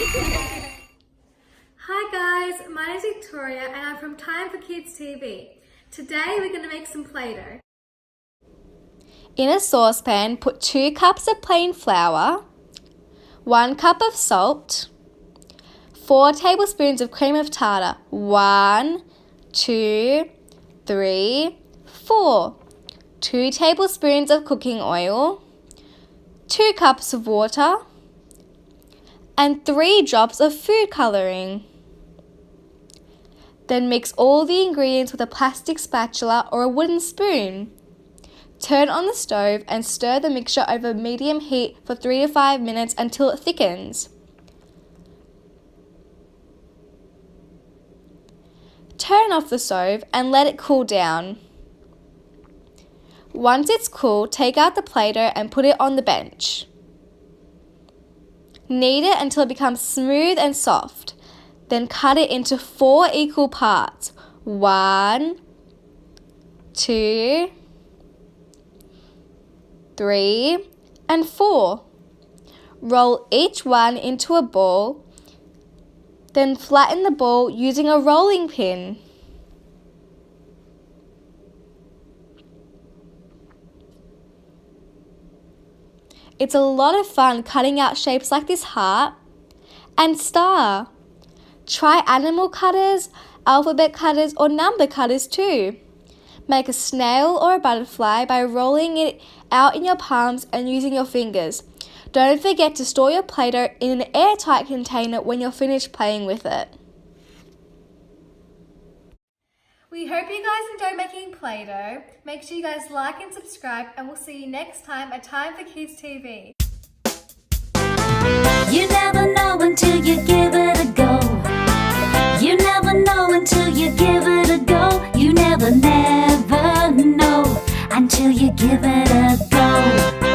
Hi guys, my name is Victoria and I'm from Time for Kids TV. Today we're going to make some Play-Doh. In a saucepan, put 2 cups of plain flour, 1 cup of salt, 4 tablespoons of cream of tartar, 1, 2, 3, 4, 2 tablespoons of cooking oil, 2 cups of water, and 3 drops of food colouring. Then mix all the ingredients with a plastic spatula or a wooden spoon. Turn on the stove and stir the mixture over medium heat for 3 to 5 minutes until it thickens. Turn off the stove and let it cool down. Once it's cool, take out the Play-Doh and put it on the bench. Knead it until it becomes smooth and soft. Then cut it into 4 equal parts. 1, 2, 3, and 4. Roll each one into a ball. Then flatten the ball using a rolling pin. It's a lot of fun cutting out shapes like this heart and star. Try animal cutters, alphabet cutters, or number cutters too. Make a snail or a butterfly by rolling it out in your palms and using your fingers. Don't forget to store your Play-Doh in an airtight container when you're finished playing with it. We hope you guys enjoyed making Play-Doh. Make sure you guys like and subscribe and we'll see you next time at Time for Kids TV. You never know until you give it a go. You never know until you give it a go. You never know until you give it a go.